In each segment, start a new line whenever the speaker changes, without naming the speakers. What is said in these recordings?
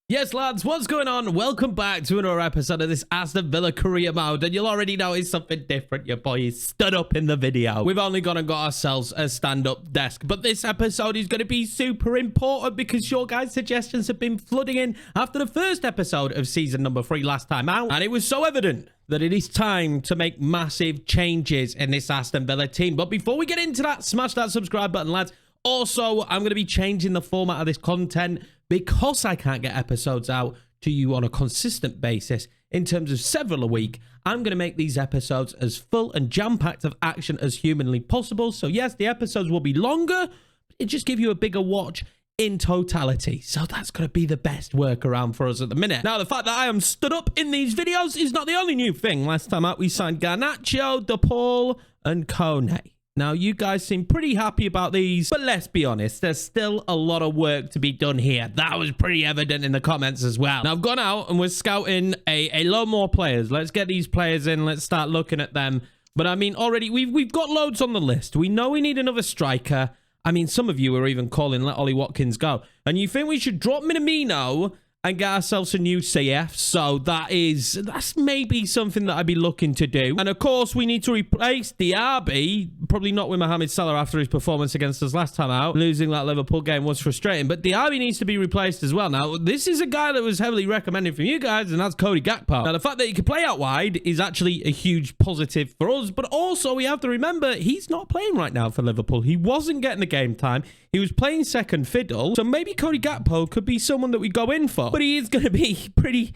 Yes, lads, what's going on? Welcome back to another episode of this Aston Villa career mode, and you'll already know it's something different. Your boy is stood up in the video. We've only gone and got ourselves a stand-up desk, but this episode is going to be super important because your guys' suggestions have been flooding in after the first episode of season number 3 last time out, and it was so evident that it is time to make massive changes in this Aston Villa team. But before we get into that, smash that subscribe button, lads. Also, I'm going to be changing the format of this content because I can't get episodes out to you on a consistent basis in terms of several a week. I'm going to make these episodes as full and jam-packed of action as humanly possible. So yes, the episodes will be longer, but it just give you a bigger watch in totality. So that's going to be the best workaround for us at the minute. Now, the fact that I am stood up in these videos is not the only new thing. Last time out, we signed Garnacho, DePaul, and Kone. Now, you guys seem pretty happy about these, but let's be honest, there's still a lot of work to be done here. That was pretty evident in the comments as well. Now, I've gone out and we're scouting a lot more players. Let's get these players in. Let's start looking at them. But I mean, already, we've got loads on the list. We know we need another striker. I mean, some of you are even calling let Ollie Watkins go. And you think we should drop Minamino and get ourselves a new CF. So that's maybe something that I'd be looking to do. And of course, we need to replace Diaby. Probably not with Mohamed Salah after his performance against us last time out. Losing that Liverpool game was frustrating. But Diaby needs to be replaced as well. Now, this is a guy that was heavily recommended from you guys, and that's Cody Gakpo. Now, the fact that he can play out wide is actually a huge positive for us. But also, we have to remember, he's not playing right now for Liverpool. He wasn't getting the game time. He was playing second fiddle. So maybe Cody Gakpo could be someone that we go in for. But he is going to be pretty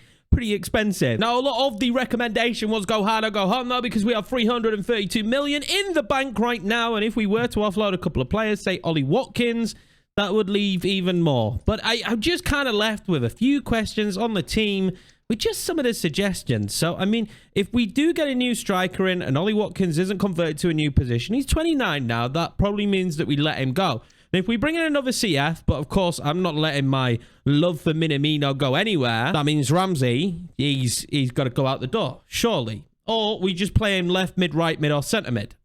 expensive. Now, a lot of the recommendation was go hard or go home, though, because we have 332 million in the bank right now. And if we were to offload a couple of players, say Ollie Watkins, that would leave even more. But I'm just kind of left with a few questions on the team with just some of the suggestions. So, I mean, if we do get a new striker in and Ollie Watkins isn't converted to a new position, he's 29 now. That probably means that we let him go. And if we bring in another CF, but of course, I'm not letting my love for Minamino go anywhere. That means Ramsey, he's got to go out the door, surely. Or we just play him left mid, right mid, or centre mid.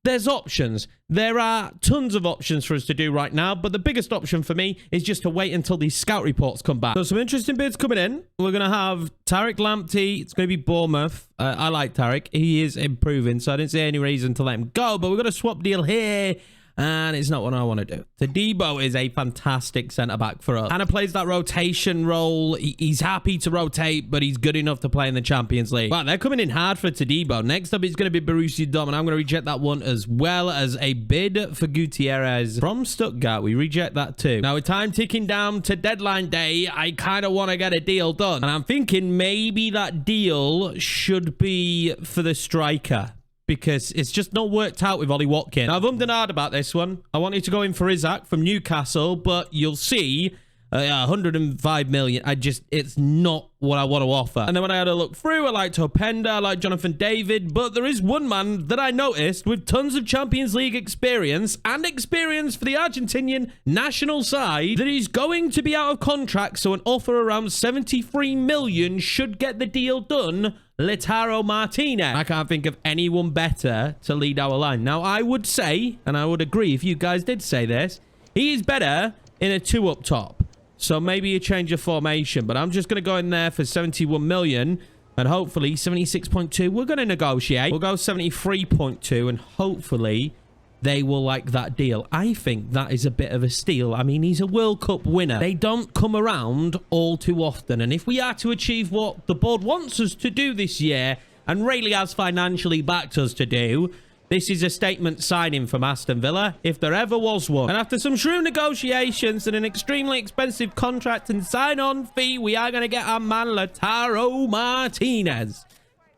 There's options. There are tons of options for us to do right now, but the biggest option for me is just to wait until these scout reports come back. So some interesting bids coming in. We're going to have Tariq Lamptey. It's going to be Bournemouth. I like Tariq. He is improving, so I didn't see any reason to let him go, but we're going to swap deal here. And it's not what I want to do. Todibo is a fantastic centre-back for us. Hannah plays that rotation role. He's happy to rotate, but he's good enough to play in the Champions League. Wow, they're coming in hard for Todibo. Next up is going to be Borussia Dortmund. I'm going to reject that one as well as a bid for Gutierrez from Stuttgart. We reject that too. Now, with time ticking down to deadline day, I kind of want to get a deal done. And I'm thinking maybe that deal should be for the striker, because it's just not worked out with Ollie Watkins. Now, I've ummed and ahed about this one. I wanted to go in for Isaac from Newcastle, but you'll see 105 million. It's not what I want to offer. And then when I had a look through, I liked Openda, I liked Jonathan David, but there is one man that I noticed with tons of Champions League experience and experience for the Argentinian national side that is going to be out of contract, so an offer around 73 million should get the deal done. Lautaro Martinez. I can't think of anyone better to lead our line. Now, I would say, and I would agree if you guys did say this, he is better in a 2 up top. So maybe a change of formation, but I'm just going to go in there for 71 million and hopefully 76.2. We're going to negotiate. We'll go 73.2 and hopefully they will like that deal. I think that is a bit of a steal. I mean, he's a World Cup winner. They don't come around all too often. And if we are to achieve what the board wants us to do this year, and really has financially backed us to do, this is a statement signing from Aston Villa, if there ever was one. And after some shrewd negotiations and an extremely expensive contract and sign-on fee, we are going to get our man Lautaro Martinez.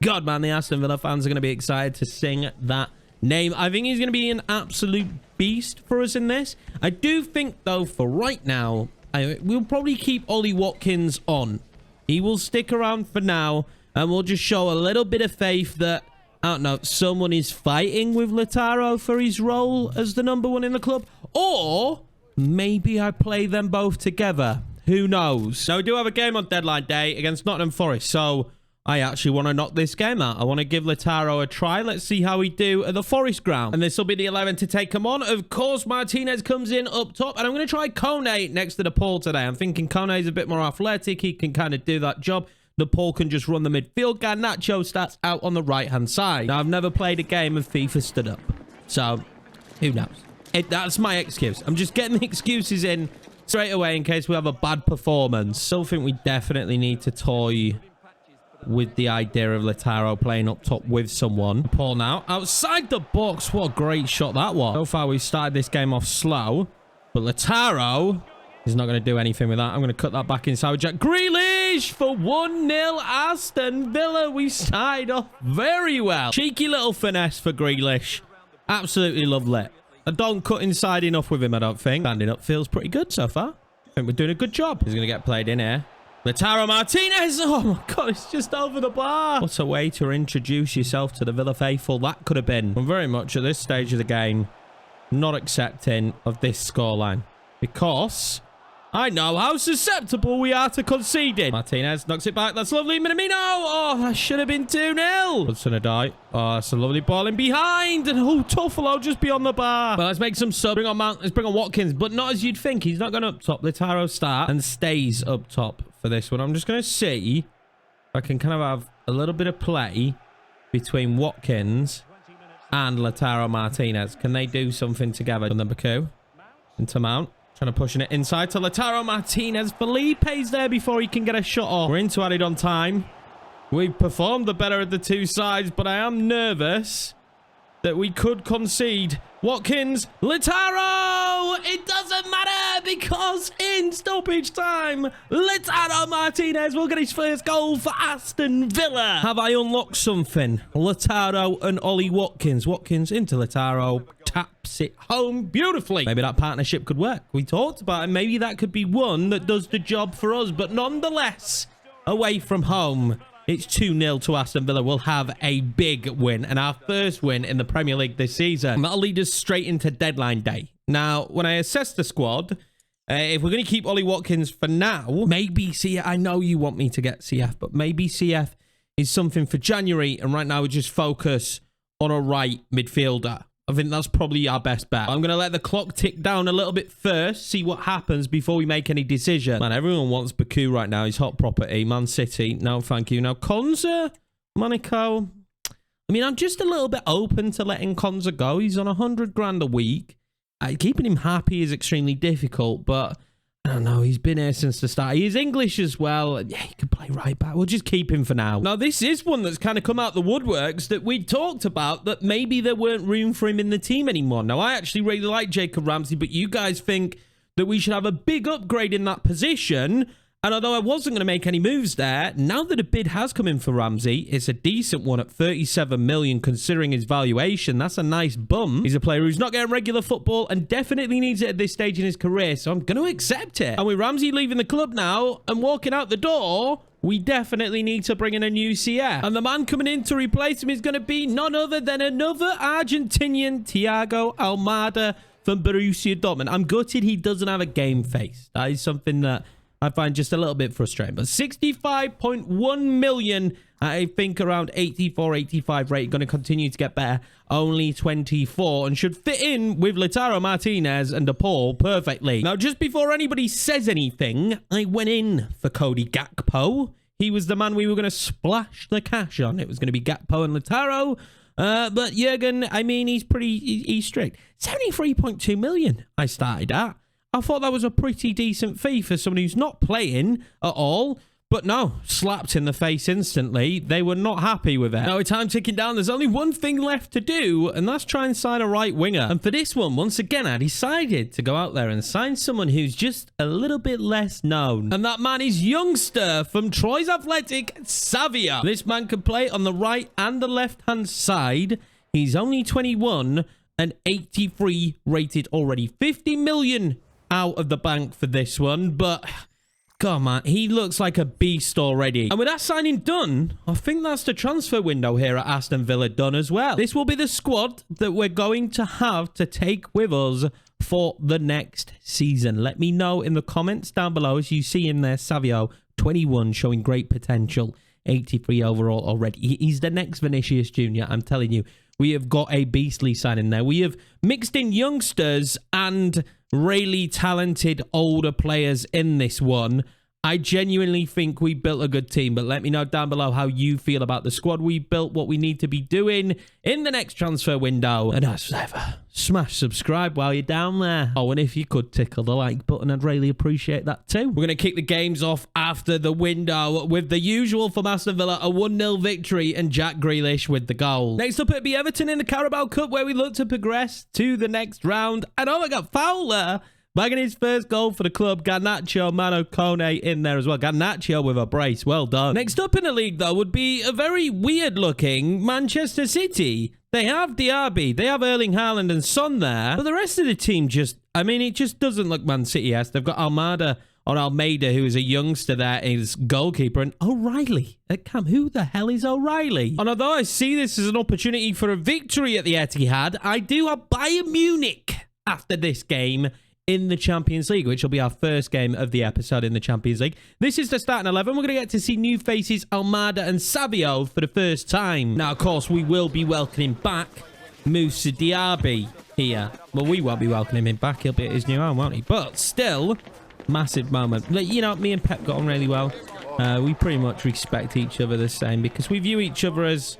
God, man, the Aston Villa fans are going to be excited to sing that name. I think he's going to be an absolute beast for us in this. I do think, though, for right now, we'll probably keep Ollie Watkins on. He will stick around for now, and we'll just show a little bit of faith that, I don't know, someone is fighting with Lautaro for his role as the #1 in the club. Or maybe I play them both together. Who knows? Now, we do have a game on deadline day against Nottingham Forest, so I actually want to knock this game out. I want to give Lautaro a try. Let's see how we do at the Forest ground. And this will be the 11 to take him on. Of course, Martinez comes in up top. And I'm going to try Kone next to the Paul today. I'm thinking Kone is a bit more athletic. He can kind of do that job. The Paul can just run the midfield. Garnacho starts out on the right-hand side. Now, I've never played a game of FIFA stood up. So, who knows? That's my excuse. I'm just getting the excuses in straight away in case we have a bad performance. Still think we definitely need to toy with the idea of Lautaro playing up top with someone. Paul now outside the box. What a great shot that was. So far, we started this game off slow. But Lautaro is not going to do anything with that. I'm going to cut that back inside with Jack Grealish for 1-0 Aston Villa. We started off very well. Cheeky little finesse for Grealish. Absolutely lovely. I don't cut inside enough with him, I don't think. Standing up feels pretty good so far. I think we're doing a good job. He's going to get played in here. Lautaro Martinez. Oh, my God. It's just over the bar. What a way to introduce yourself to the Villa faithful that could have been. I'm very much at this stage of the game not accepting of this scoreline because I know how susceptible we are to conceding. Martinez knocks it back. That's lovely. Minamino. Oh, that should have been 2-0. Hudson-Odoi. Oh, that's a lovely ball in behind. And oh, Toffolo just beyond the bar. But let's make some sub. Bring on Mount. Let's bring on Watkins. But not as you'd think. He's not going up top. Lautaro start and stays up top for this one. I'm just going to see if I can kind of have a little bit of play between Watkins and Lautaro Martinez. Can they do something together? Number 2 into Mount. Trying to push it inside to Lautaro Martinez. Felipe's there before he can get a shot off. We're into added on time. We've performed the better of the two sides, but I am nervous that we could concede. Watkins, Lautaro! It doesn't matter because in stoppage time, Lautaro Martinez will get his first goal for Aston Villa. Have I unlocked something? Lautaro and Ollie Watkins. Watkins into Lautaro. Taps it home beautifully. Maybe that partnership could work. We talked about it. Maybe that could be one that does the job for us. But nonetheless, away from home, it's 2-0 to Aston Villa. We'll have a big win and our first win in the Premier League this season. That'll lead us straight into deadline day. Now, when I assess the squad, if we're going to keep Ollie Watkins for now, maybe CF, I know you want me to get CF, but maybe CF is something for January. And right now we just focus on a right midfielder. I think that's probably our best bet. I'm going to let the clock tick down a little bit first, see what happens before we make any decision. Man, everyone wants Baku right now. He's hot property. Man City, no thank you. Now, Konza, Monaco. I mean, I'm just a little bit open to letting Konza go. He's on 100 grand a week. Keeping him happy is extremely difficult, but I don't know. He's been here since the start. He is English as well. Yeah, he can play right back. We'll just keep him for now. Now, this is one that's kind of come out the woodworks that we talked about, that maybe there weren't room for him in the team anymore. Now, I actually really like Jacob Ramsey, but you guys think that we should have a big upgrade in that position. And although I wasn't going to make any moves there, now that a bid has come in for Ramsey, it's a decent one at 37 million considering his valuation. That's a nice bum. He's a player who's not getting regular football and definitely needs it at this stage in his career, so I'm going to accept it. And with Ramsey leaving the club now and walking out the door, we definitely need to bring in a new CF. And the man coming in to replace him is going to be none other than another Argentinian, Thiago Almada from Borussia Dortmund. I'm gutted he doesn't have a game face. That is something that I find just a little bit frustrating. But 65.1 million, I think around 84, 85 rate. Going to continue to get better. Only 24 and should fit in with Lautaro Martinez and DePaul perfectly. Now, just before anybody says anything, I went in for Cody Gakpo. He was the man we were going to splash the cash on. It was going to be Gakpo and Lautaro. But Jurgen, I mean, he's strict. 73.2 million I started at. I thought that was a pretty decent fee for someone who's not playing at all. But no, slapped in the face instantly. They were not happy with it. Now, with time ticking down, there's only one thing left to do, and that's try and sign a right winger. And for this one, once again, I decided to go out there and sign someone who's just a little bit less known. And that man is youngster from Troyes Athletic, Savia. This man can play on the right and the left-hand side. He's only 21 and 83 rated already. 50 million out of the bank for this one, but God, man, he looks like a beast already. And with that signing done, I think that's the transfer window here at Aston Villa done as well. This will be the squad that we're going to have to take with us for the next season. Let me know in the comments down below, as you see in there, Savio, 21, showing great potential. 83 overall already. He's the next Vinicius Jr., I'm telling you. We have got a beastly signing there. We have mixed in youngsters and really talented older players in this one. I genuinely think we built a good team, but let me know down below how you feel about the squad we built, what we need to be doing in the next transfer window. And as ever, smash subscribe while you're down there. Oh, and if you could tickle the like button, I'd really appreciate that too. We're going to kick the games off after the window with the usual from Aston Villa, a 1-0 victory and Jack Grealish with the goal. Next up, it'll be Everton in the Carabao Cup, where we look to progress to the next round. And oh my God, Fowler bagging his first goal for the club. Garnacho, Mano Kone in there as well. Garnacho with a brace. Well done. Next up in the league, though, would be a very weird-looking Manchester City. They have Diaby, they have Erling Haaland and Son there, but the rest of the team just, I mean, it just doesn't look Man City-esque. They've got Almeida, who is a youngster there, is goalkeeper, and O'Reilly at camp. Who the hell is O'Reilly? And although I see this as an opportunity for a victory at the Etihad, I do have Bayern Munich after this game in the Champions League, which will be our first game of the episode in the Champions League. This is the starting 11. We're going to get to see new faces, Almada and Savio, for the first time. Now, of course, we will be welcoming back Moussa Diaby here. Well, we won't be welcoming him back. He'll be at his new home, won't he? But still, massive moment. You know, me and Pep got on really well. We pretty much respect each other the same because we view each other as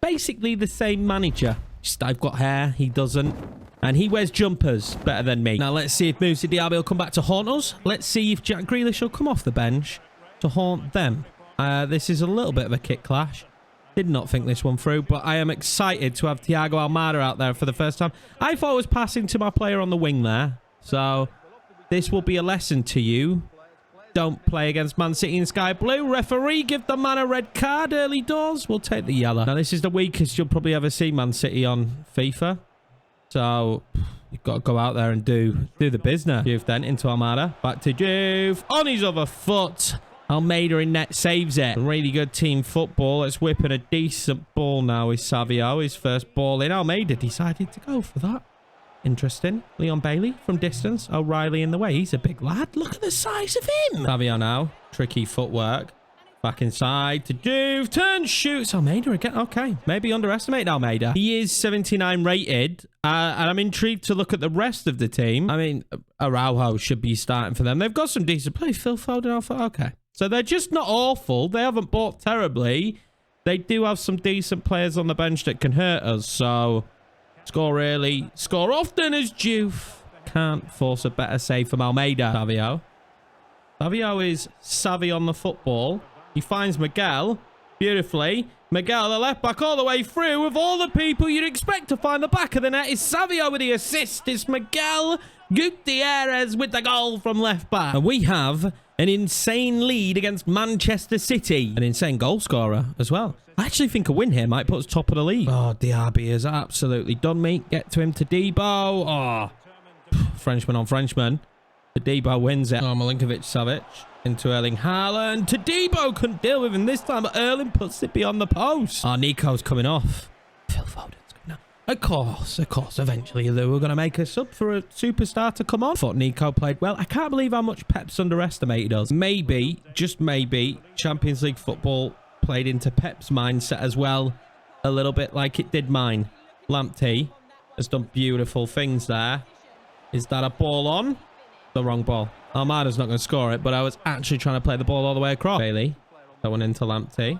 basically the same manager. Just I've got hair, he doesn't. And he wears jumpers better than me. Now, let's see if Moussa Diaby will come back to haunt us. Let's see if Jack Grealish will come off the bench to haunt them. This is a little bit of a kick clash. Did not think this one through, but I am excited to have Thiago Almada out there for the first time. I thought I was passing to my player on the wing there. So, this will be a lesson to you. Don't play against Man City in Sky Blue. Referee, give the man a red card early doors. We'll take the yellow. Now, this is the weakest you'll probably ever see Man City on FIFA. So, you've got to go out there and do the business. Juve then into Almada. Back to Juve. On his other foot. Almeida in net saves it. Really good team football. Let's whip in a decent ball now with Savio. His first ball in. Almeida decided to go for that. Interesting. Leon Bailey from distance. O'Reilly in the way. He's a big lad. Look at the size of him. Savio now. Tricky footwork. Back inside to Juve. Turn, shoots. Almeida again. Okay. Maybe underestimate Almeida. He is 79 rated. And I'm intrigued to look at the rest of the team. I mean, Araujo should be starting for them. They've got some decent play. Phil Foden off. Okay. So they're just not awful. They haven't bought terribly. They do have some decent players on the bench that can hurt us. So score early. Score often as Juve. Can't force a better save from Almeida. Savio. Savio is savvy on the football. He finds Miguel beautifully. Miguel, the left back, all the way through. Of all the people you'd expect to find the back of the net is Savio with the assist. It's Miguel Gutierrez with the goal from left back. And we have an insane lead against Manchester City. An insane goal scorer as well. I actually think a win here might put us top of the league. Oh, Diaby has absolutely done me. Get to him to Debo. Oh, Frenchman on Frenchman. The Debo wins it. Oh, Milinkovic-Savic. Into Erling Haaland. To Debo. Couldn't deal with him this time, but Erling puts it beyond the post. Oh, Nico's coming off. Phil Foden's coming off. Of course. Eventually, they were going to make a sub for a superstar to come on. Thought Nico played well. I can't believe how much Pep's underestimated us. Maybe, just maybe, Champions League football played into Pep's mindset as well. A little bit like it did mine. Lamptey has done beautiful things there. Is that a ball on? The wrong ball. Almada's not going to score it, but I was actually trying to play the ball all the way across. Bailey. That one into Lamptey.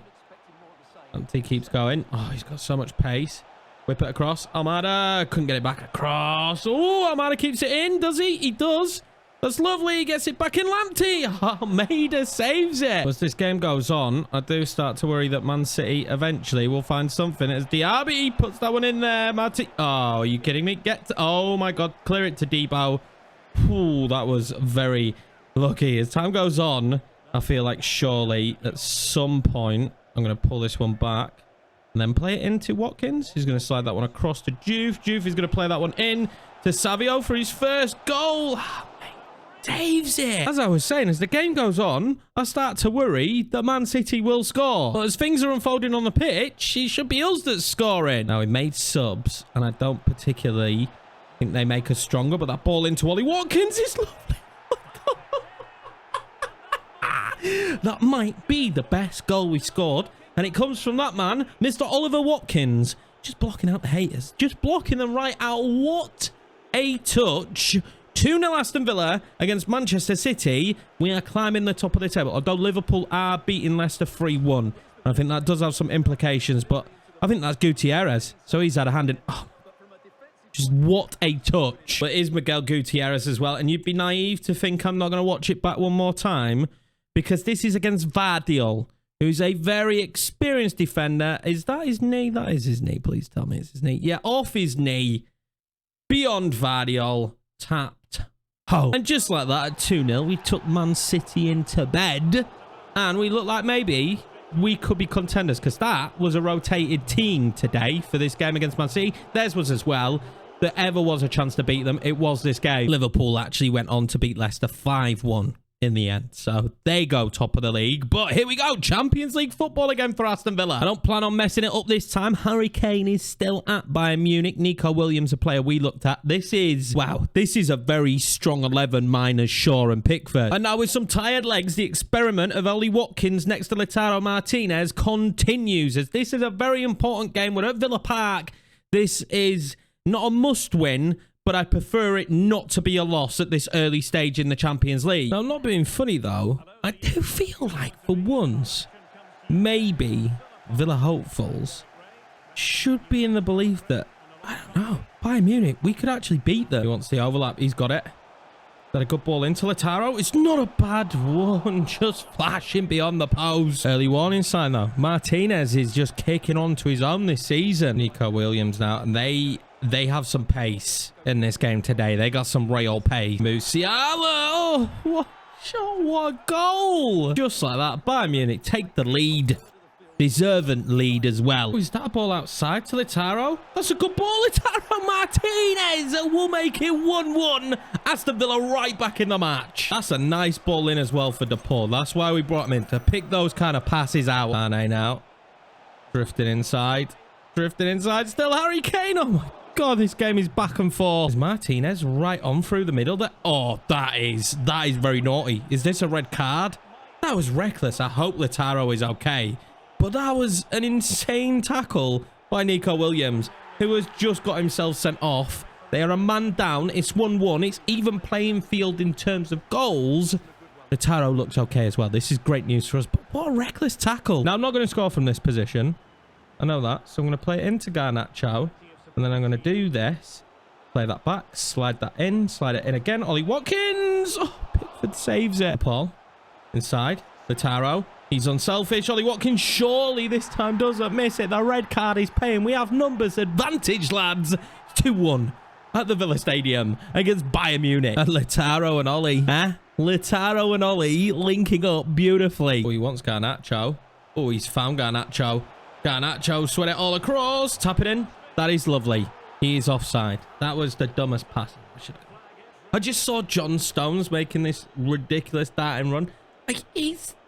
Lamptey keeps going. Oh, he's got so much pace. Whip it across. Almada couldn't get it back across. Oh, Almada keeps it in. Does he? He does. That's lovely. He gets it back in. Lamptey. Almeida saves it. As this game goes on, I do start to worry that Man City eventually will find something. As Diaby puts that one in there. Marti. Oh, are you kidding me? Oh, my God. Clear it to Debo. Ooh, that was very lucky. As time goes on, I feel like surely at some point I'm going to pull this one back and then play it into Watkins. He's going to slide that one across to Juve. Juve is going to play that one in to Savio for his first goal. Oh, saves it. As I was saying, as the game goes on, I start to worry that Man City will score. But as things are unfolding on the pitch, it should be us that's scoring. Now, we made subs, and I don't particularly think they make us stronger, but that ball into Ollie Watkins is lovely. That might be the best goal we scored. And it comes from that man, Mr. Oliver Watkins. Just blocking out the haters. Just blocking them right out. What a touch. 2-0 Aston Villa against Manchester City. We are climbing the top of the table. Although Liverpool are beating Leicester 3-1. I think that does have some implications. But I think that's Gutierrez. So he's had a hand in... Oh, just what a touch. But it is Miguel Gutierrez as well. And you'd be naive to think I'm not going to watch it back one more time. Because this is against Villarreal, who's a very experienced defender. Is that his knee? That is his knee. Please tell me it's his knee. Yeah, off his knee. Beyond Villarreal. Tapped home. And just like that, at 2-0, we took Man City into bed. And we look like maybe we could be contenders. Because that was a rotated team today for this game against Man City. Theirs was as well. There ever was a chance to beat them, it was this game. Liverpool actually went on to beat Leicester 5-1. In the end. So they go top of the league. But here we go. Champions League football again for Aston Villa. I don't plan on messing it up this time. Harry Kane is still at Bayern Munich. Nico Williams, a player we looked at. This is, wow, this is a very strong 11 minus Shaw and Pickford. And now with some tired legs, the experiment of Ollie Watkins next to Lautaro Martinez continues, as this is a very important game. We're at Villa Park. This is not a must win, but I prefer it not to be a loss at this early stage in the Champions League. Now, I'm not being funny, though. I do feel like, for once, maybe Villa hopefuls should be in the belief that, I don't know, Bayern Munich, we could actually beat them. He wants the overlap. He's got it. Got a good ball into Lautaro. It's not a bad one. Just flashing beyond the post. Early warning sign, though. Martinez is just kicking on to his own this season. Nico Williams now, and they have some pace in this game today. They got some real pace. Musiala. Oh, what a goal. Just like that. Bayern Munich take the lead. Deserving lead as well. Oh, is that a ball outside to Lautaro? That's a good ball. Lautaro Martinez will make it 1-1. Aston Villa right back in the match. That's a nice ball in as well for DePaul. That's why we brought him in, to pick those kind of passes out. Mane now. Drifting inside. Drifting inside. Still Harry Kane. Oh my God, this game is back and forth. Is Martinez right on through the middle there? Oh, that is very naughty. Is this a red card? That was reckless. I hope Lautaro is okay. But that was an insane tackle by Nico Williams, who has just got himself sent off. They are a man down. It's 1-1. It's even playing field in terms of goals. Lautaro looks okay as well. This is great news for us. But what a reckless tackle. Now, I'm not going to score from this position. I know that. So I'm going to play it into Garnacho. And then I'm going to do this. Play that back. Slide that in. Slide it in again. Ollie Watkins. Oh, Pickford saves it. Paul. Inside. Lautaro. He's unselfish. Ollie Watkins surely this time doesn't miss it. The red card is paying. We have numbers advantage, lads. 2-1 at the Villa Stadium against Bayern Munich. And Lautaro and Ollie. Lautaro and Ollie linking up beautifully. Oh, he wants Garnacho. Oh, he's found Garnacho. Garnacho, sweat it all across. Tap it in. That is lovely. He is offside. That was the dumbest pass. I just saw John Stones making this ridiculous darting run. Like,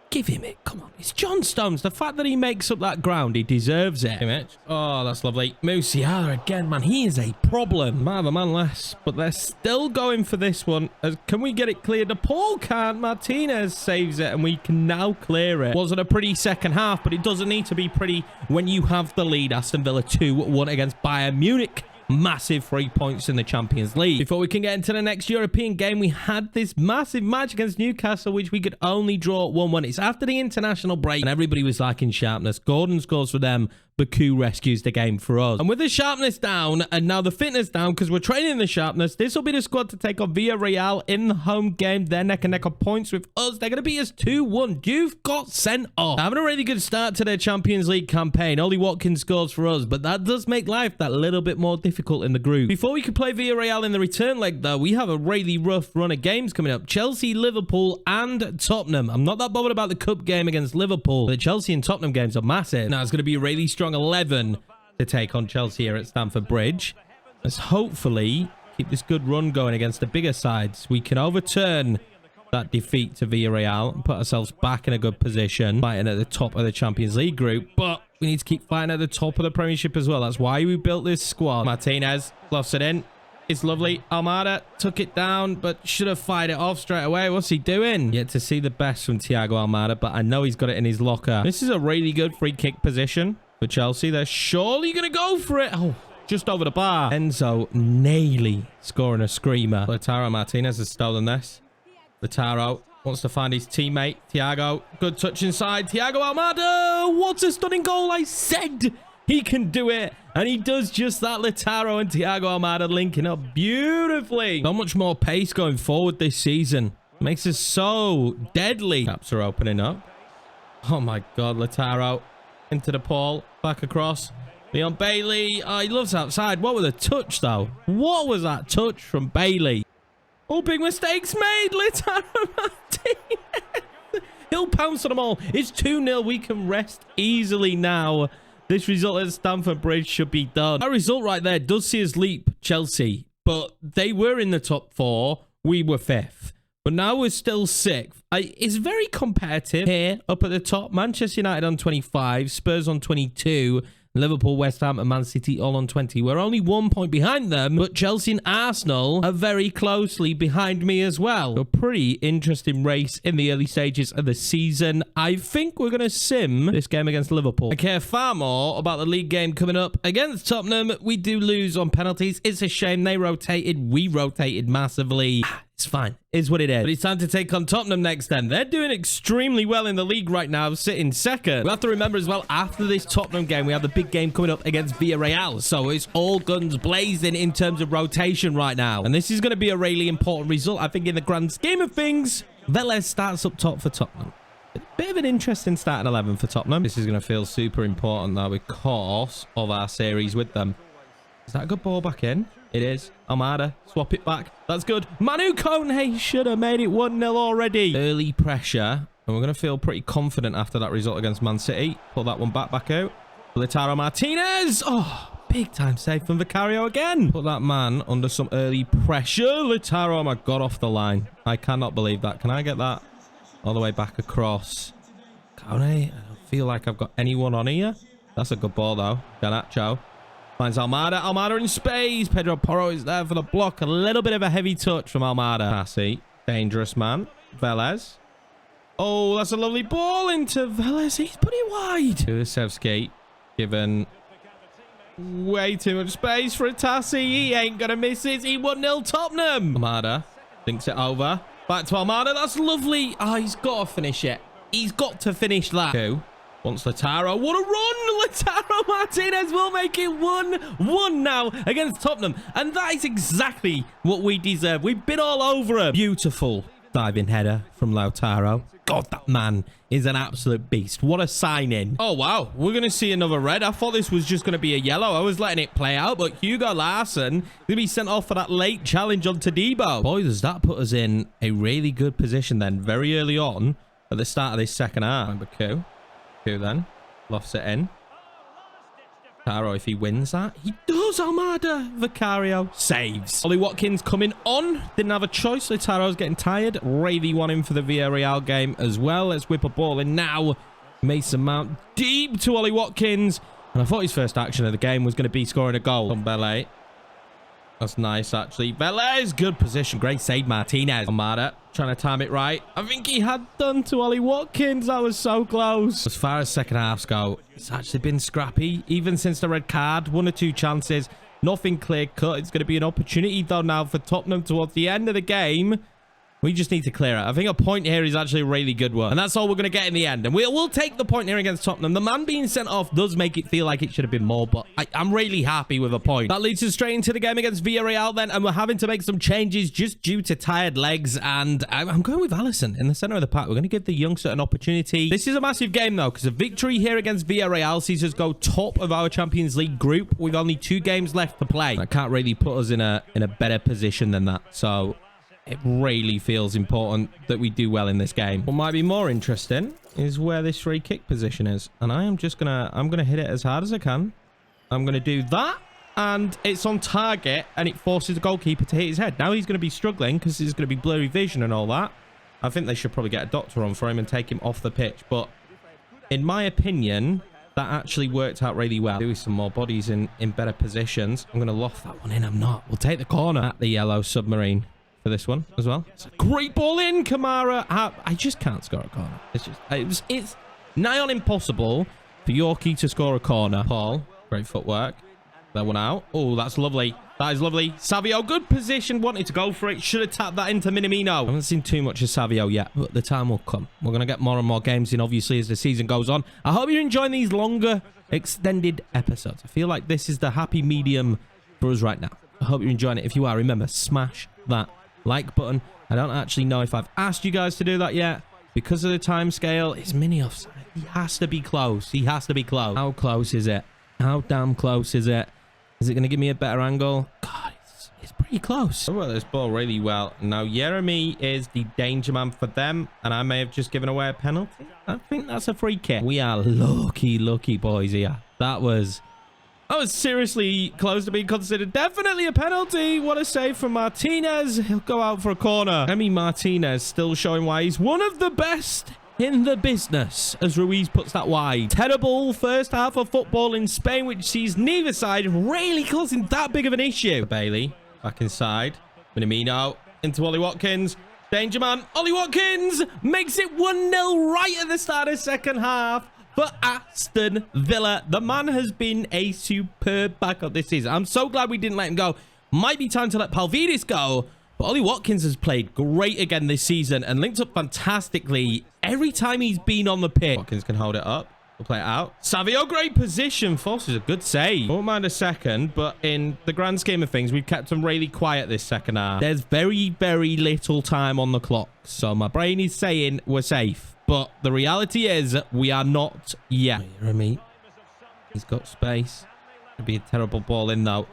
give him it. Come on. It's John Stones. The fact that he makes up that ground, he deserves it. Oh, that's lovely. Musiala again, man. He is a problem. Man, the man less. But they're still going for this one. Can we get it cleared? DePaul can't. Martinez saves it, and we can now clear it. Wasn't a pretty second half, but it doesn't need to be pretty when you have the lead. Aston Villa 2-1 against Bayern Munich. Massive 3 points in the Champions League. Before we can get into the next European game, we had this massive match against Newcastle, which we could only draw 1-1. It's after the international break, and everybody was lacking sharpness. Gordon scores for them. Baku rescues the game for us. And with the sharpness down, and now the fitness down, because we're training the sharpness, this will be the squad to take on Villarreal in the home game. They're neck and neck of points with us. They're going to beat us 2-1. You've got sent off. Having a really good start to their Champions League campaign. Ollie Watkins scores for us, but that does make life that little bit more difficult in the group. Before we can play Villarreal in the return leg, though, we have a really rough run of games coming up. Chelsea, Liverpool, and Tottenham. I'm not that bothered about the cup game against Liverpool. The Chelsea and Tottenham games are massive. Now, it's going to be a really strong 11 to take on Chelsea here at Stamford Bridge. Let's hopefully keep this good run going against the bigger sides. We can overturn that defeat to Villarreal and put ourselves back in a good position, fighting at the top of the Champions League group. But we need to keep fighting at the top of the Premiership as well. That's why we built this squad. Martinez bluffs it in. It's lovely. Almada took it down, but should have fired it off straight away. What's he doing? Yet to see the best from Thiago Almada, but I know he's got it in his locker. This is a really good free kick position for Chelsea. They're surely going to go for it. Oh, just over the bar. Enzo nearly scoring a screamer. Lautaro Martinez has stolen this. Lautaro wants to find his teammate, Thiago. Good touch inside. Thiago Almada. What a stunning goal. I said he can do it. And he does just that. Lautaro and Thiago Almada linking up beautifully. So much more pace going forward this season. Makes us so deadly. Caps are opening up. Oh my God. Lautaro into the Paul. Back across. Leon Bailey. Oh, he loves outside. What was the touch though? What was that touch from Bailey? Oh, big mistakes made. Lautaro Martinez. He'll pounce on them all. It's 2-0. We can rest easily now. This result at Stamford Bridge should be done. That result right there does see us leap Chelsea, but they were in the top 4. We were 5th. But now we're still 6th. It's very competitive here up at the top. Manchester United on 25, Spurs on 22, Liverpool, West Ham and Man City all on 20. We're only 1 point behind them, but Chelsea and Arsenal are very closely behind me as well. A pretty interesting race in the early stages of the season. I think we're going to sim this game against Liverpool. I care far more about the league game coming up against Tottenham. We do lose on penalties. It's a shame they rotated. We rotated massively. It's fine. It's what it is. But it's time to take on Tottenham next then. They're doing extremely well in the league right now, sitting second. We have to remember as well, after this Tottenham game, we have the big game coming up against Villarreal. So it's all guns blazing in terms of rotation right now. And this is going to be a really important result, I think, in the grand scheme of things. Velez starts up top for Tottenham. A bit of an interesting starting 11 for Tottenham. This is going to feel super important though because of our series with them. Is that a good ball back in? It is. Almada, swap it back. That's good. Manu Kone should have made it 1-0 already. Early pressure. And we're going to feel pretty confident after that result against Man City. Pull that one back out. Lautaro Martinez. Oh, big time save from Vicario again. Put that man under some early pressure. Lautaro, oh my God, off the line. I cannot believe that. Can I get that all the way back across? Kone, I don't feel like I've got anyone on here. That's a good ball though. Garnacho. Finds Almada. Almada in space. Pedro Porro is there for the block. A little bit of a heavy touch from Almada. Passy. Dangerous man. Velez. Oh, that's a lovely ball into Velez. He's put it wide. Kulusevski given way too much space for a Tassi. He ain't going to miss it. He 1-0 Tottenham. Almada thinks it over. Back to Almada. That's lovely. Oh, he's got to finish it. He's got to finish that. Wants Lautaro. What a run! Lautaro Martinez will make it 1-1 now against Tottenham. And that is exactly what we deserve. We've been all over him. Beautiful diving header from Lautaro. God, that man is an absolute beast. What a sign-in. Oh, wow. We're going to see another red. I thought this was just going to be a yellow. I was letting it play out, but Hugo Larsson going to be sent off for that late challenge on Todibo. Boy, does that put us in a really good position then, very early on at the start of this second half. Number two. Then lofts it in. Taro, if he wins that, he does. Almada. Vicario saves. Ollie Watkins coming on. Didn't have a choice. Taro's getting tired. Ravy won him for the Villarreal game as well. Let's whip a ball in now. Mason Mount deep to Ollie Watkins. And I thought his first action of the game was going to be scoring a goal. On Bele. That's nice, actually. Velez, good position. Great save, Martinez. Almada trying to time it right. I think he had done to Ollie Watkins. That was so close. As far as second halves go, it's actually been scrappy. Even since the red card, 1 or 2 chances. Nothing clear cut. It's going to be an opportunity, though, now for Tottenham towards the end of the game. We just need to clear it. I think a point here is actually a really good one. And that's all we're going to get in the end. And we'll take the point here against Tottenham. The man being sent off does make it feel like it should have been more, but I'm really happy with a point. That leads us straight into the game against Villarreal then. And we're having to make some changes just due to tired legs. And I'm going with Alisson in the center of the pack. We're going to give the youngster an opportunity. This is a massive game, though, because a victory here against Villarreal sees us go top of our Champions League group with only 2 games left to play. That can't really put us in a better position than that. So it really feels important that we do well in this game. What might be more interesting is where this free kick position is. And I'm gonna hit it as hard as I can. I'm gonna do that. And it's on target. And it forces the goalkeeper to hit his head. Now he's going to be struggling because there's going to be blurry vision and all that. I think they should probably get a doctor on for him and take him off the pitch. But in my opinion, That actually worked out really well. Do some more bodies in better positions. I'm going to loft that one in. I'm not. We'll take the corner at the yellow submarine for this one as well. It's a great ball in, Kamara. I just can't score a corner. It's nigh on impossible for Yorkie to score a corner. Paul, great footwork. That one out. Oh, that's lovely. That is lovely. Savio, good position. Wanted to go for it. Should have tapped that into Minamino. I haven't seen too much of Savio yet, but the time will come. We're going to get more and more games in, obviously, as the season goes on. I hope you're enjoying these longer, extended episodes. I feel like this is the happy medium for us right now. I hope you're enjoying it. If you are, remember, smash that like button. I don't actually know if I've asked you guys to do that yet. Because of the time scale, it's mini offside. He has to be close. He has to be close. How close is it? How damn close is it? Is it going to give me a better angle? God, it's pretty close. I worked this ball really well. Now, Jeremy is the danger man for them, and I may have just given away a penalty. I think that's a free kick. We are lucky boys here. That was seriously close to being considered definitely a penalty. What a save from Martinez. He'll go out for a corner. Emi Martinez still showing why he's one of the best in the business, as Ruiz puts that wide. Terrible first half of football in Spain, which sees neither side really causing that big of an issue. Bailey back inside. Minamino into Ollie Watkins. Danger man. Ollie Watkins makes it 1-0 right at the start of second half for Aston Villa. The man has been a superb backup this season. I'm so glad we didn't let him go. Might be time to let Palvidis go. But Ollie Watkins has played great again this season and linked up fantastically every time he's been on the pitch. Watkins can hold it up. We'll play it out. Savio, great position. Forces a good save. Won't mind a second, but in the grand scheme of things, we've kept him really quiet this second half. There's very, very little time on the clock. So my brain is saying we're safe. But the reality is we are not yet. Jeremy, he's got space. It'd be a terrible ball in, though.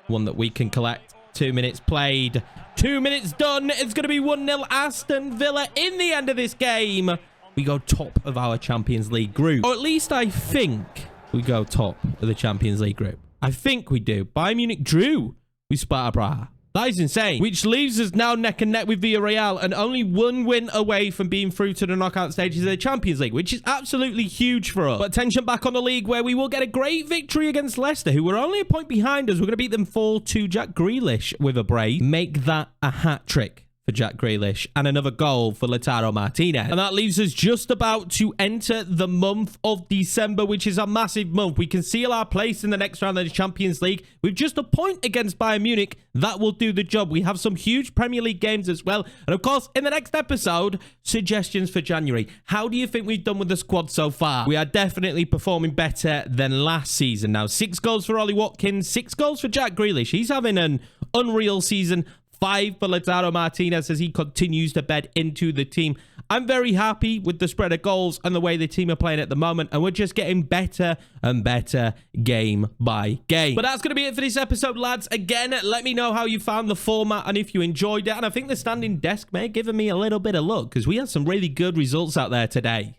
One that we can collect. 2 minutes played. 2 minutes done. It's going to be 1-0 Aston Villa in the end of this game. We go top of our Champions League group. Or at least I think we go top of the Champions League group. I think we do. Bayern Munich drew with Sparta Praha. That is insane. Which leaves us now neck and neck with Villarreal and only one win away from being through to the knockout stages of the Champions League, which is absolutely huge for us. But attention back on the league where we will get a great victory against Leicester, who were only a point behind us. We're going to beat them 4-2. Jack Grealish with a brace. Make that a hat trick for Jack Grealish and another goal for Lautaro Martinez. And that leaves us just about to enter the month of December, which is a massive month. We can seal our place in the next round of the Champions League with just a point against Bayern Munich. That will do the job. We have some huge Premier League games as well. And of course, in the next episode, suggestions for January. How do you think we've done with the squad so far? We are definitely performing better than last season. Now, 6 goals for Ollie Watkins, 6 goals for Jack Grealish. He's having an unreal season. 5 for Lautaro Martinez as he continues to bed into the team. I'm very happy with the spread of goals and the way the team are playing at the moment, and we're just getting better and better game by game. But that's going to be it for this episode, lads. Again, let me know how you found the format and if you enjoyed it. And I think the standing desk may have given me a little bit of luck because we had some really good results out there today.